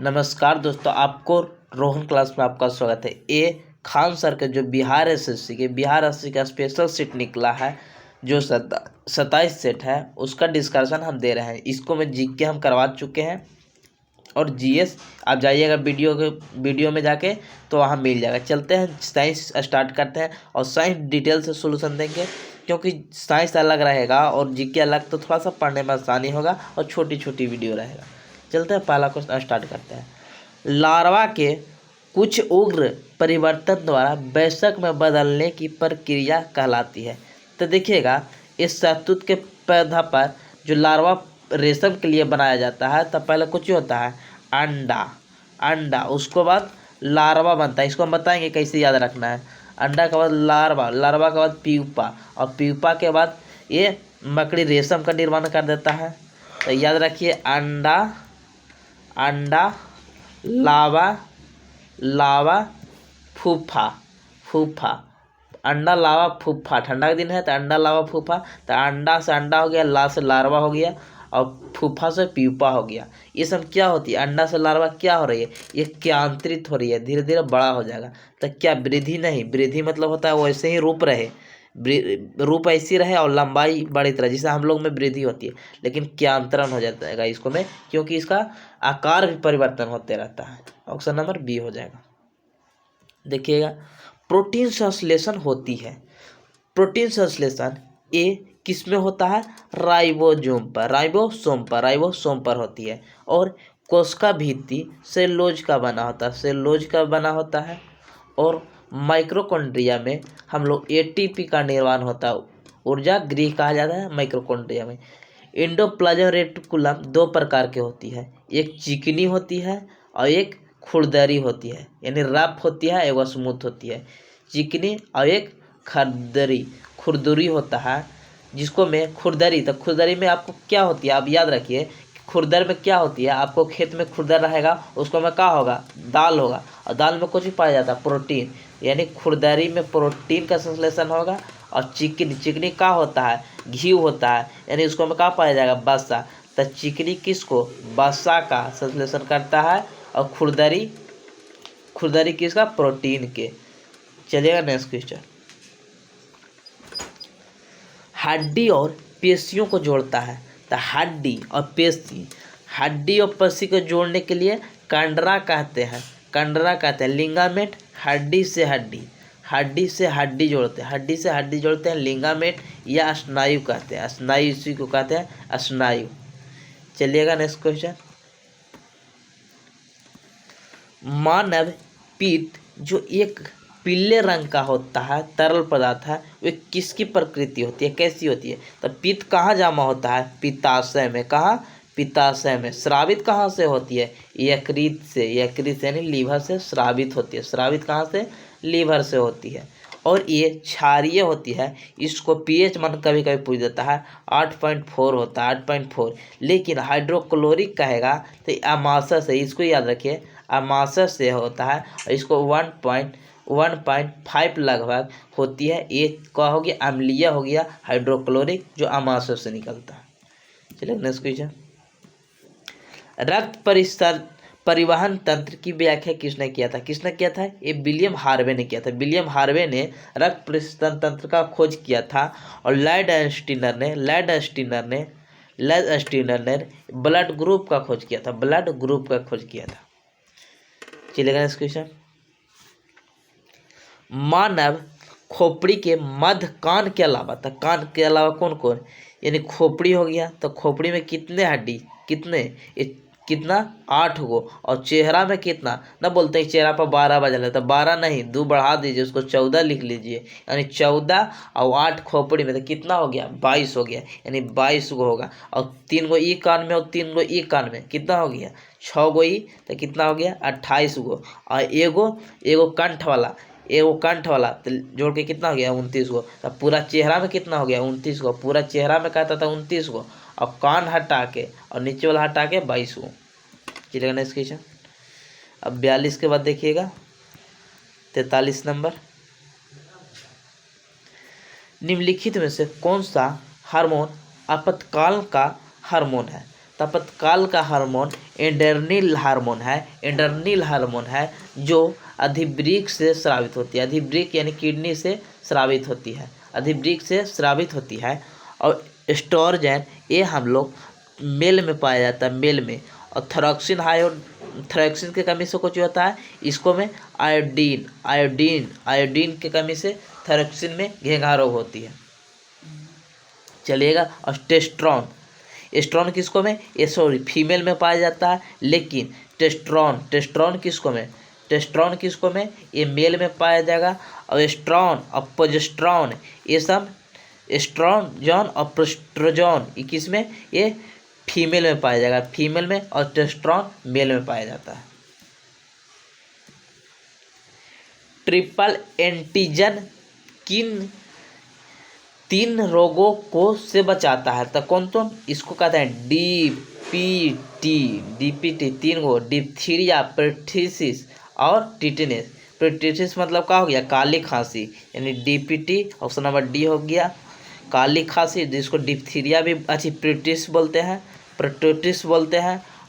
नमस्कार दोस्तों, आपको रोहन क्लास में आपका स्वागत है। ये खान सर के जो बिहार एसएससी का स्पेशल सीट निकला है, जो 27 सेट है, उसका डिस्कशन हम दे रहे हैं। इसको में जीके हम करवा चुके हैं और जीएस आप जाइएगा वीडियो में जाके तो वहाँ मिल जाएगा। चलते हैं साइंस स्टार्ट करते हैं और साइंस डिटेल से सोल्यूशन देंगे, क्योंकि साइंस अलग रहेगा और जीके अलग, तो थोड़ा सा पढ़ने में आसानी होगा और छोटी छोटी वीडियो रहेगा। चलते हैं, पहला क्वेश्चन स्टार्ट करते हैं। लार्वा के कुछ उग्र परिवर्तन द्वारा वयस्क में बदलने की प्रक्रिया कहलाती है। तो देखिएगा, इस शहतूत के पौधा पर जो लार्वा रेशम के लिए बनाया जाता है, तब पहले कुछ ही होता है अंडा, उसको बाद लार्वा बनता है। इसको हम बताएंगे कैसे याद रखना है। अंडा के बाद लार्वा के बाद प्यूपा, और प्यूपा के बाद ये मकड़ी रेशम का निर्माण कर देता है। तो याद रखिए, अंडा लावा फूफा। अंडा लावा फूफा, ठंडा का दिन है तो अंडा लावा फूफा। तो अंडा से अंडा हो गया, ला से लार्वा हो गया और फूफा से प्यूपा हो गया। ये सब क्या होती है? अंडा से लार्वा क्या हो रही है? ये क्यांतरित हो रही है, धीरे धीरे बड़ा हो जाएगा। तो क्या वृद्धि नहीं, वृद्धि मतलब होता है वैसे ही रूप रहे, रूप ऐसी रहे और लंबाई बड़ी तरह, जिससे हम लोग में वृद्धि होती है, लेकिन क्यांतरण हो जाता है इसको में, क्योंकि इसका आकार भी परिवर्तन होते रहता है। ऑप्शन नंबर बी हो जाएगा। देखिएगा, प्रोटीन संश्लेषण होती है। प्रोटीन संश्लेषण ए किस में होता है? राइबोसोम पर होती है। और कोशिका भित्ति सेलुलोज का बना होता है। और माइक्रोकॉन्ड्रिया में हम लोग एटीपी का निर्माण होता है, ऊर्जा गृह कहा जाता है माइक्रोकॉन्ड्रिया में। एंडोप्लाज्म रेटिकुलम दो प्रकार के होती है, एक चिकनी होती है और एक खुरदरी होती है, यानी रफ होती है, एवं स्मूथ होती है। चिकनी और एक खुरदरी होता है, जिसको में खुरदरी, तो खुरदरी में आपको क्या होती है, आप याद रखिए, खुरदर में क्या होती है, आपको खेत में खुरदर रहेगा, उसको में क्या होगा? दाल होगा, और दाल में कुछ भी पाया जाता है? प्रोटीन। यानी खुरदरी में प्रोटीन का संश्लेषण होगा। और चिकनी का होता है? घी होता है, यानी उसको में क्या पाया जाएगा? वसा। तो चिकनी किसको? वसा का संश्लेषण करता है, और खुरदरी किसका? प्रोटीन के। चलिएगा नेक्स्ट क्वेश्चन। हड्डी और पेशियों को जोड़ता है। तो हड्डी और पेशी को जोड़ने के लिए कंडरा कहते हैं। लिंगामेट। हड्डी से हड्डी जोड़ते हैं लिंगामेट, या स्नायु कहते हैं। स्नायु, इसी को कहते हैं स्नायु। चलिएगा नेक्स्ट क्वेश्चन। मानव पित्त जो एक पीले रंग का होता है, तरल पदार्थ है, वे किसकी प्रकृति होती है, कैसी होती है? तो पित्त कहाँ जमा होता है? पित्ताशय में। कहाँ? पित्ताशय में। स्रावित कहाँ से होती है? यकृत से यानी लीवर से स्रावित होती है। स्रावित कहाँ से? लीवर से होती है। और ये क्षारीय होती है। इसको पीएच मान कभी कभी पूछ देता है, 8.4 होता है, 8.4। लेकिन हाइड्रोक्लोरिक कहेगा तो अमाशय से, इसको याद रखिए, अमाशय से होता है, और इसको 1.5 लगभग होती है। ये क्या हो गया? अम्लीय हो गया, हाइड्रोक्लोरिक, जो अमाशय से निकलता है। चलिए नेक्स्ट क्वेश्चन। रक्त परिवहन तंत्र की व्याख्या किसने किया था? ये विलियम हार्वे ने किया था। विलियम हार्वे ने रक्त परिवहन तंत्र का खोज किया था। और लैड स्टीनर ने ब्लड ग्रुप का खोज किया था। चलिएगा नेक्स्ट क्वेश्चन। मानव खोपड़ी के मध्य कान के अलावा, तो कान के अलावा कौन कौन, यानी खोपड़ी हो गया, तो खोपड़ी में कितने हड्डी? कितना? 8 गो। और चेहरा में कितना? ना बोलते हैं चेहरा पर 12 बजल है, तो 12 नहीं, 2 बढ़ा दीजिए, उसको 14 लिख लीजिए। यानी 14 और 8 खोपड़ी में, तो कितना हो गया? 22 हो गया, यानी 22 गो होगा। और 3 गो ई कान में और 3 गो ई कान में, कितना हो गया? 6 गो ई, तो कितना हो गया? 28 गो। और एगो कंठ वाला तो जोड़ के कितना हो गया? 29 गो। तो पूरा चेहरा में कितना हो गया? 29 गो। पूरा चेहरा में कहता था 29 गो, और कान हटा के और नीचे वाला हटा के 22 गो। चलिएगा नेक्स्ट क्वेश्चन। अब 42 के बाद देखिएगा 43 नंबर। निम्नलिखित में से कौन सा हार्मोन आपातकाल का हार्मोन है? तपतकाल का हार्मोन एड्रेनल हार्मोन है जो अधिवृक्क से स्रावित होती है। अधिवृक्क यानी किडनी से स्रावित होती है, अधिवृक्क से स्रावित होती है। और एस्ट्रोजन ये हम लोग मेल में पाया जाता है, मेल में। और थायरोक्सिन की कमी से कुछ होता है, इसको में आयोडीन की कमी से थायरोक्सिन में घेंघा रोग होती है। चलिएगा। और टेस्ट्रॉन किसको में, ये सॉरी फीमेल में पाया जाता है, लेकिन टेस्ट्रॉन किसको में, ये मेल में पाया जाएगा। और एस्ट्रॉन और प्रोजेस्टेरॉन ये सब, एस्ट्रोजन और प्रोस्ट्रोजन ये किस में, ये फीमेल में पाया जाएगा, फीमेल में। और टेस्ट्रॉन मेल में पाया जाता है। ट्रिपल एंटीजन किन 3 रोगों को से बचाता है? तो कौन कौन, इसको कहते हैं डीपीटी 3 गो, डिप्थीरिया, परटिसिस और टिटेनस। परटिसिस मतलब क्या हो गया, काली खांसी, यानी डीपीटी ऑप्शन नंबर डी हो गया, काली खांसी, जिसको डिप्थीरिया भी परटिसिस बोलते हैं,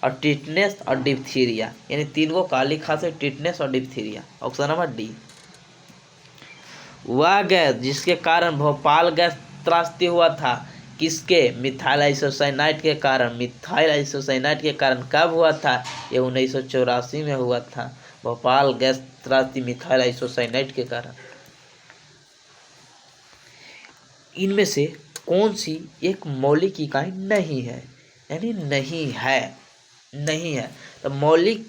और टिटनेस और डिप्थीरिया, यानी 3 गो, काली खांसी, टिटनेस और डिप्थीरिया, ऑप्शन नंबर डी। वह गैस जिसके कारण भोपाल गैस त्रासदी हुआ था, किसके, मिथाइल आइसोसाइनाइड के कारण। कब हुआ था, ये 1984 में हुआ था, भोपाल गैस त्रासदी मिथाइल आइसोसाइनाइड के कारण। इनमें से कौन सी एक मौलिक इकाई नहीं है, यानी नहीं है। तो मौलिक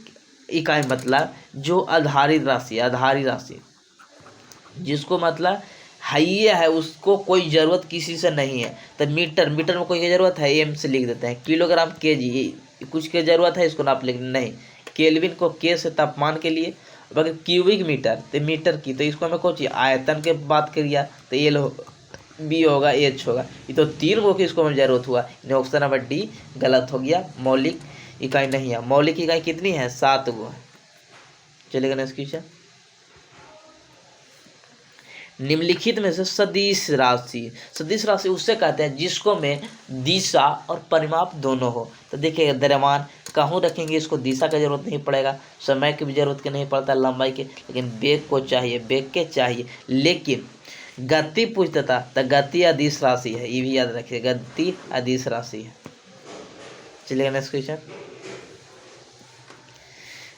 इकाई मतलब जो आधारित राशि, जिसको मतलब है उसको कोई ज़रूरत किसी से नहीं है। तो मीटर में कोई ज़रूरत है, एम से लिख देते हैं। किलोग्राम केजी कुछ की ज़रूरत है, इसको नाप लिख नहीं। केल्विन को के से तापमान के लिए, बाकी क्यूबिक मीटर तो मीटर की, तो इसको हमें कौन चाहिए, आयतन के बात करिए तो एल बी होगा, एच होगा। ये तो 3 गो की इसको हमें जरूरत हुआ, ऑप्शन नंबर डी गलत हो गया, मौलिक इकाई नहीं है। मौलिक इकाई कितनी है, 7 गो है। चलेगा नेक्स्ट क्वेश्चन। निम्नलिखित में से सदिश राशि उससे कहते हैं जिसको में दिशा और परिमाप दोनों हो। तो देखिए द्रव्यमान कहूँ रखेंगे, इसको दिशा का जरूरत नहीं पड़ेगा, समय की भी जरूरत के नहीं पड़ता, लंबाई के, लेकिन वेग के चाहिए। लेकिन गति पूछता था, तो गति अदिश राशि है, ये भी याद रखिए, गति अदिश राशि है। चलिए नेक्स्ट क्वेश्चन।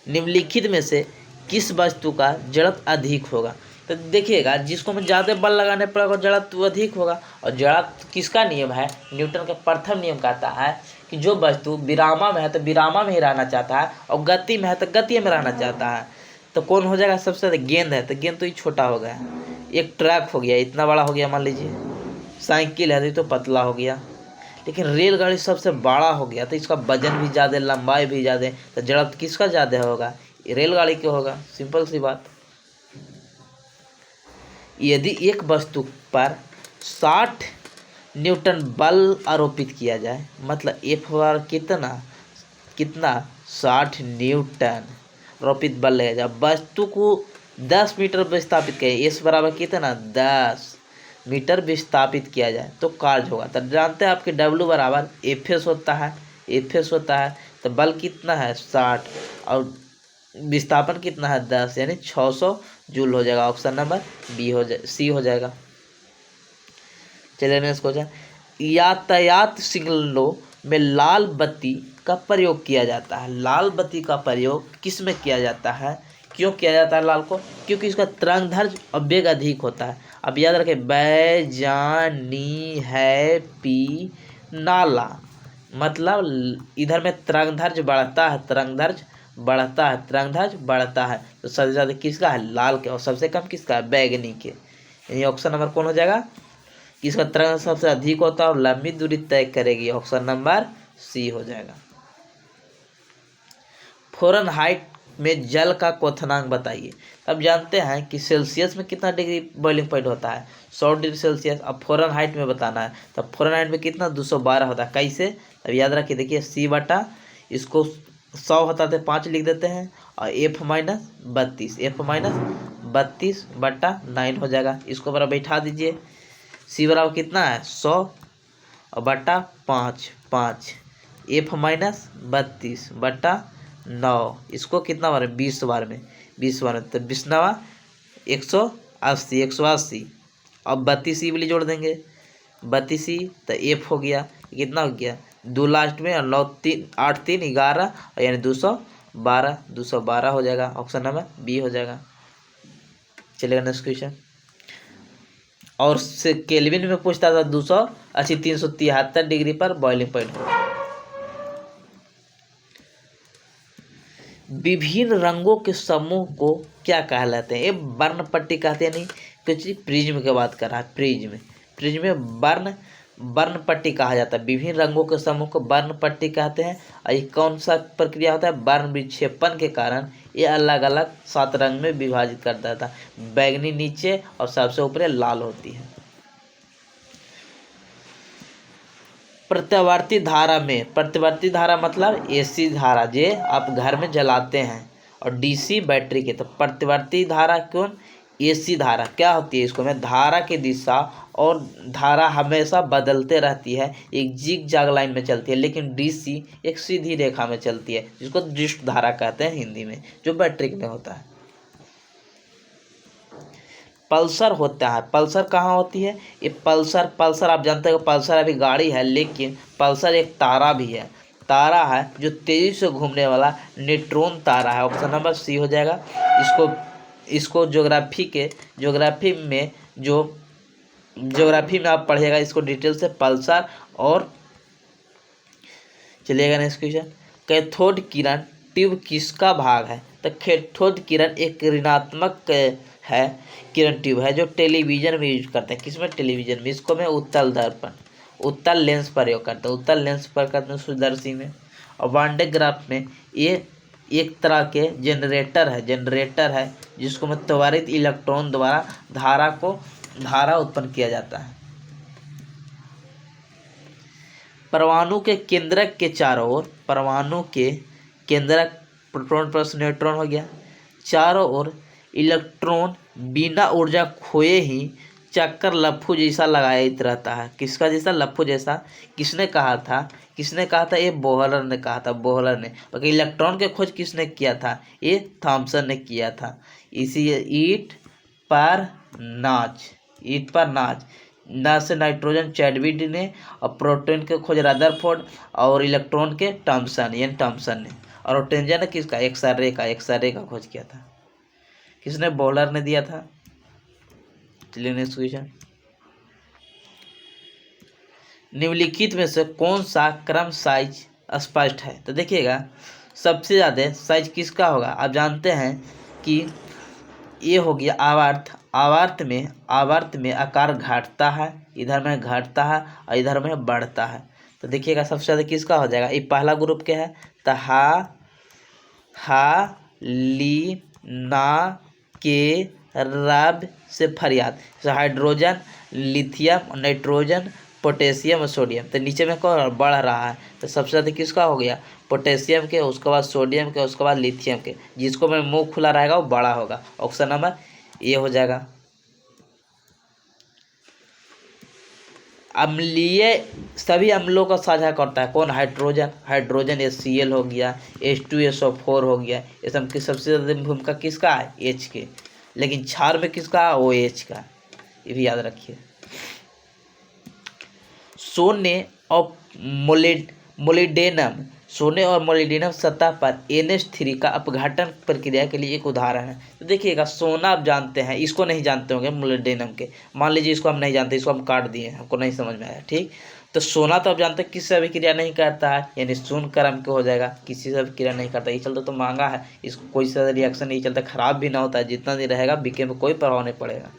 निम्नलिखित में से किस वस्तु का जड़त्व अधिक होगा? तो देखिएगा, जिसको में ज़्यादा बल लगाने पर जड़त्व अधिक होगा। और जड़त्व किसका नियम है, न्यूटन का प्रथम नियम कहता है कि जो वस्तु विरामा में है तो विरामा में ही रहना चाहता है, और गति में है तो गति में रहना चाहता है। तो कौन हो जाएगा, सबसे ज़्यादा गेंद है, तो गेंद तो ही छोटा हो गया, एक ट्रैक हो गया, इतना बड़ा हो गया मान लीजिए। साइकिल है तो पतला हो गया, लेकिन रेलगाड़ी सबसे बड़ा हो गया, तो इसका वजन भी ज़्यादा, लंबाई भी ज़्यादा, तो जड़त्व किसका ज़्यादा होगा, रेलगाड़ी के होगा, सिंपल सी बात। यदि एक वस्तु पर 60 न्यूटन बल आरोपित किया जाए, मतलब F बार कितना 60 न्यूटन आरोपित बल लगेगा, जब वस्तु को 10 मीटर विस्थापित किया, S बराबर कितना 10 मीटर विस्थापित किया जाए तो कार्य होगा। तो जानते हैं आपके W बराबर Fs होता है, तो बल कितना है 60 और विस्थापन कितना है 10, यानी 600 जूल हो जाएगा, ऑप्शन नंबर सी हो जाएगा। चलिए नेक्स्ट क्वेश्चन। यातायात सिग्नलों में लाल बत्ती का प्रयोग किया जाता है। लाल बत्ती का प्रयोग किस में किया जाता है, क्यों किया जाता है लाल को, क्योंकि इसका तरंगदैर्घ्य और वेग अधिक होता है। अब याद रखें, बैजानी है पी नाला, मतलब इधर में तरंगदैर्घ्य बढ़ता है, तो सबसे ज़्यादा किसका है, लाल के, और सबसे कम किसका है, बैगनी के। यानी ऑप्शन नंबर कौन हो जाएगा, किसका तरंग सबसे अधिक होता है और लंबी दूरी तय करेगी, ऑप्शन नंबर सी हो जाएगा। फ़ारेनहाइट में जल का क्वथनांक बताइए। अब जानते हैं कि सेल्सियस में कितना डिग्री बॉइलिंग पॉइंट होता है, 100 डिग्री सेल्सियस। अब फ़ारेनहाइट में बताना है, तो फ़ारेनहाइट में कितना 212 होता है। कैसे, अब याद रखिए, देखिए सी बटा इसको 100 होता है 5 लिख देते हैं, और F माइनस 32 बटा 9 हो जाएगा। इसको बराबर बैठा दीजिए, सी बराबर कितना है 100 और बटा 5 F माइनस 32/9, इसको कितना बार 20 बार में, 20 बार में, तो 20 180, 180। अब 32 वाली जोड़ देंगे, 32 तो F हो गया, कितना हो गया 2 लास्ट में, और 9 3 8 3 11, और यानी 212, 212 हो जाएगा, ऑप्शन नंबर बी हो जाएगा। चलेगा नेक्स्ट क्वेश्चन। और से केल्विन में पूछता था 373 डिग्री पर बॉइलिंग पॉइंट। विभिन्न रंगों के समूह को क्या कहलाते हैं? ये वर्ण पट्टी कहते हैं। नहीं, कुछ प्रिज्म की बात कर रहा है। प्रिज्म में वर्ण पट्टी कहा जाता है। विभिन्न रंगों के समूह को वर्ण पट्टी कहते हैं। और ये कौन सा प्रक्रिया होता है? वर्ण विक्षेपण के कारण ये अलग अलग 7 रंग में विभाजित कर देता है। बैगनी नीचे और सबसे ऊपर लाल होती है। प्रतिवर्ती धारा मतलब एसी धारा जे आप घर में जलाते हैं, और डीसी बैटरी के। तो प्रतिवर्ती धारा कौन? एसी धारा क्या होती है? इसको में धारा की दिशा और धारा हमेशा बदलते रहती है, एक जिग जाग लाइन में चलती है। लेकिन डीसी एक सीधी रेखा में चलती है, जिसको दृष्ट धारा कहते हैं हिंदी में, जो बैटरी में होता है। पल्सर होता है। पल्सर कहाँ होती है? ये पल्सर आप जानते हो, पल्सर अभी गाड़ी है, लेकिन पल्सर एक तारा भी है। तारा है जो तेजी से घूमने वाला न्यूट्रॉन तारा है। ऑप्शन नंबर सी हो जाएगा। इसको ज्योग्राफी में आप पढ़िएगा इसको डिटेल से, पल्सर। और चलिएगा नेक्स्ट क्वेश्चन। कैथोड किरण ट्यूब किसका भाग है? तो कैथोड किरण एक ऋणात्मक है किरण ट्यूब है, जो टेलीविजन में यूज करते हैं। किसमें? टेलीविजन में। इसको मैं उत्तल लेंस प्रयोग करते हैं, सूक्ष्मदर्शी में। और वान डे ग्राफ में ये एक तरह के जनरेटर है जिसको में त्वरित इलेक्ट्रॉन द्वारा धारा उत्पन्न किया जाता है। परमाणु के केंद्रक के चारों ओर, प्रोटॉन प्लस न्यूट्रॉन हो गया, चारों ओर इलेक्ट्रॉन बिना ऊर्जा खोए ही चक्कर लफ्फू जैसा लगाया रहता है। किसका जैसा? लफ्फू जैसा। किसने कहा था? ये बोहलर ने कहा था, बाकी इलेक्ट्रॉन के खोज किसने किया था? ये थॉमसन ने किया था। इसी ईट पर नाच से नाइट्रोजन चैडविक ने, और प्रोटॉन के खोज रदरफोर्ड, और इलेक्ट्रॉन के थॉमसन ने। और ऑप्टेंजन ने किसका? एक्सरे का खोज किया था। किसने? बॉलर ने दिया था। चलिए नेक्स्ट क्वेश्चन। निम्नलिखित में से कौन सा क्रम साइज स्पष्ट है? तो देखिएगा, सबसे ज़्यादा साइज किसका होगा? आप जानते हैं कि ये हो गया आवर्त में आकार घटता है, इधर में घटता है और इधर में बढ़ता है। तो देखिएगा सबसे ज़्यादा किसका हो जाएगा? ये पहला ग्रुप क्या है? तो हा ली ना के रब से फरियाद। हाइड्रोजन, लिथियम, नाइट्रोजन, पोटेशियम और सोडियम। तो नीचे में कौन बढ़ रहा है? तो सबसे ज़्यादा किसका हो गया? पोटेशियम के, उसके बाद सोडियम के, उसके बाद लिथियम के। जिसको में मुंह खुला रहेगा वो बड़ा होगा। ऑप्शन नंबर ए हो जाएगा। अम्लीय सभी अम्लों का साझा करता है कौन? हाइड्रोजन HCl हो गया, H2SO4 हो गया। ये सब की सबसे ज़्यादा भूमिका किसका है? H के। लेकिन क्षार में किसका? OH का। ये भी याद रखिए। सोने और मोलिडेनम सतह पर NH3 का अपघटन प्रक्रिया के लिए एक उदाहरण है। तो देखिएगा, सोना आप जानते हैं, इसको नहीं जानते होंगे मोलिडेनम के। मान लीजिए इसको हम नहीं जानते, इसको हम काट दिए, हमको नहीं समझ में आया, ठीक। तो सोना तो आप जानते हैं किसी से अभिक्रिया नहीं करता है, यानी शून्य क्रम के हो जाएगा, किसी से अभिक्रिया नहीं करता। ये चलता तो महंगा है, इसको कोई सा रिएक्शन नहीं चलता, खराब भी ना होता है, जितना दिन रहेगा बीके में कोई प्रभाव नहीं पड़ेगा।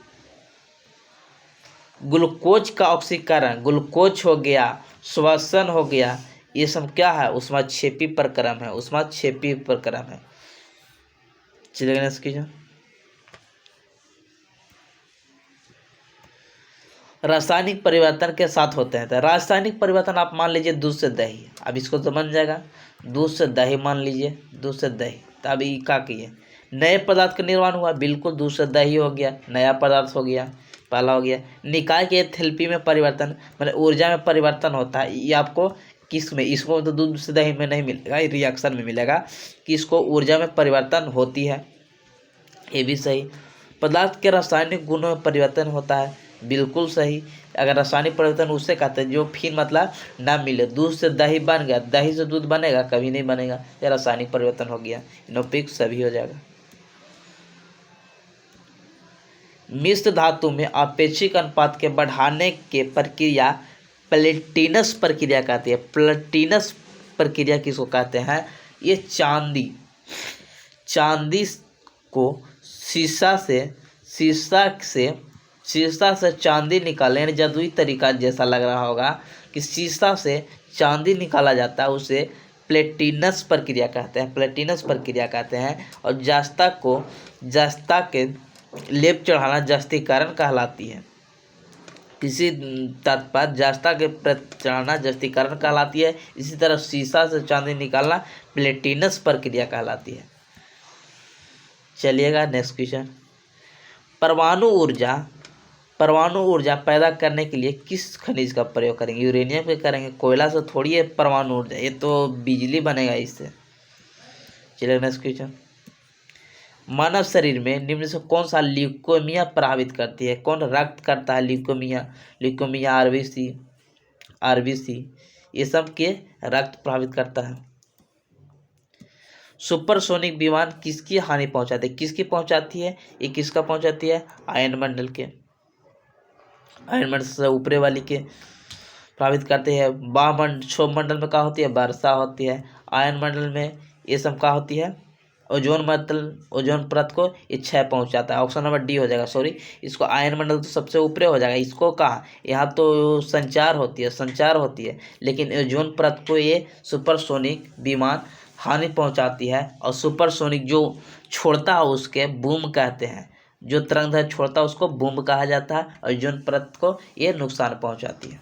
ग्लूकोज का ऑक्सीकरण, ग्लूकोज हो गया, श्वसन हो गया, ये सब क्या है? ऊष्माक्षेपी प्रक्रम है। चलिए नेक्स्ट क्वेश्चन। रासायनिक परिवर्तन के साथ होते हैं। तो रासायनिक परिवर्तन आप मान लीजिए दूध से दही, अब इसको तो बन जाएगा दूध से दही, मान लीजिए दूध से दही। तो अब ये क्या किए? नए पदार्थ का निर्माण हुआ, बिल्कुल दूध से दही हो गया, नया पदार्थ हो गया, पहला हो गया। निकाय के एंथैल्पी में परिवर्तन मतलब ऊर्जा में परिवर्तन होता है, ये आपको किस में, इसको तो दूध से दही में नहीं मिलेगा, रिएक्शन में मिलेगा कि इसको ऊर्जा में परिवर्तन होती है, ये भी सही। पदार्थ के रासायनिक गुणों में परिवर्तन होता है, बिल्कुल सही। अगर रासायनिक परिवर्तन उससे कहते हैं जो फिर मतलब ना मिले, दूध से दही बन गया, दही से दूध बनेगा, कभी नहीं बनेगा, ये रासायनिक परिवर्तन हो गया, नोपिक सभी हो जाएगा। मिश्र धातु में आपेक्षिक अनुपात के बढ़ाने के प्रक्रिया प्लेटिनस प्रक्रिया कहती है। प्लेटिनस प्रक्रिया किसको कहते हैं? ये चांदी को शीशा से चांदी निकालने, यानी जादुई तरीका जैसा लग रहा होगा कि शीशा से चांदी निकाला जाता है, उसे प्लेटिनस प्रक्रिया कहते हैं, प्लेटिनस प्रक्रिया कहते हैं। और जस्ता के लेप चढ़ाना जस्तीकरण कहलाती है। किसी तत्व पर जस्ता के चढ़ाना जस्तीकरण कहलाती है। इसी तरह शीशा से चांदी निकालना प्लेटिनस प्रक्रिया कहलाती है। चलिएगा नेक्स्ट क्वेश्चन। परमाणु ऊर्जा पैदा करने के लिए किस खनिज का प्रयोग करेंगे? यूरेनियम का करेंगे, कोयला से थोड़ी है परमाणु ऊर्जा, ये तो बिजली बनेगा इससे। चलिए नेक्स्ट क्वेश्चन। मानव शरीर में निम्न से कौन सा ल्यूकेमिया प्रभावित करती है? कौन रक्त करता है? ल्यूकेमिया, आरबीसी, ये सब के रक्त प्रभावित करता है। सुपरसोनिक विमान किसकी हानि पहुंचाती है? किसकी पहुंचाती है? ये किसका पहुंचाती है? आयनमंडल से ऊपरे वाली के प्रभावित करते हैं। क्षोभमंडल में क्या होती है? वर्षा होती है। आयनमंडल में ये सब क्या होती है? ओजोन परत को ये क्षय पहुंचाता है। ऑप्शन नंबर डी हो जाएगा, सॉरी, इसको आयनमंडल तो सबसे ऊपरे हो जाएगा, इसको कहा यहाँ तो संचार होती है, लेकिन ओजोन परत को ये सुपरसोनिक विमान हानि पहुंचाती है। और सुपरसोनिक जो छोड़ता है उसके बूम कहते हैं, जो तरंग छोड़ता है उसको बूम कहा जाता है। और ओजोन परत को ये नुकसान पहुंचाती है।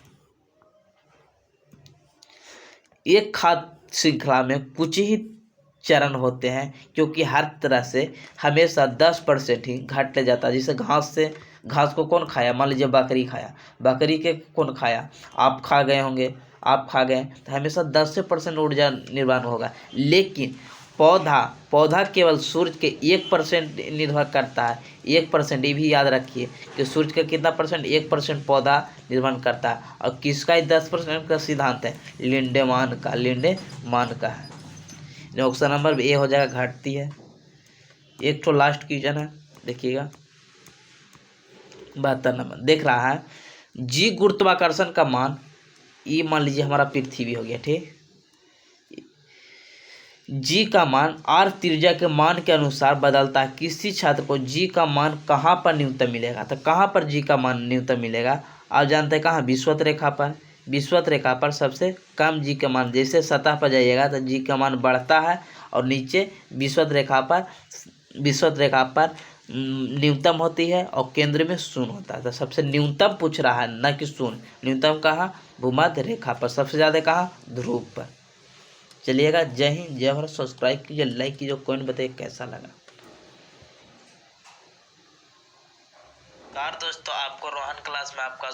एक खाद्य श्रृंखला में कुछ ही चरण होते हैं, क्योंकि हर तरह से हमेशा 10% ही घट ले जाता है। जैसे घास को कौन खाया? मान लीजिए बकरी खाया, बकरी के कौन खाया? आप खा गए होंगे, तो हमेशा 10% ऊर्जा निर्माण होगा। लेकिन पौधा केवल सूर्य के 1% निर्भर करता है। 1%, ये भी याद रखिए कि सूर्य का कितना परसेंट? 1% पौधा निर्माण करता है। और किसका 10% का सिद्धांत है? लिंडेमान का है। ऑप्शन नंबर ए हो जाएगा, घटती है। एक तो लास्ट क्वेश्चन है, देखिएगा 72 नंबर देख रहा है। जी गुरुत्वाकर्षण का मान, ये मान लीजिए हमारा पृथ्वी हो गया, ठीक। जी का मान आर त्रिज्या के मान के अनुसार बदलता है। किसी छात्र को जी का मान कहाँ पर न्यूनतम मिलेगा? तो कहाँ पर जी का मान न्यूनतम मिलेगा? आप जानते हैं कहाँ? विषुवत रेखा पर सबसे कम जी का मान, जैसे सतह पर जाइएगा तो जी का मान बढ़ता है, और नीचे विषुवत रेखा पर न्यूनतम होती है, और केंद्र में शून्य होता है। तो सबसे न्यूनतम पूछ रहा है, न कि शून्य। न्यूनतम कहाँ? भूमध्य रेखा पर। सबसे ज़्यादा कहाँ? ध्रुव पर। चलिएगा, जय हिंद, जय भारत। सब्सक्राइब कीजिए, लाइक कीजिए, कमेंट बताइए कैसा लगा। दोस्तों, आपको रोहन क्लास में आपका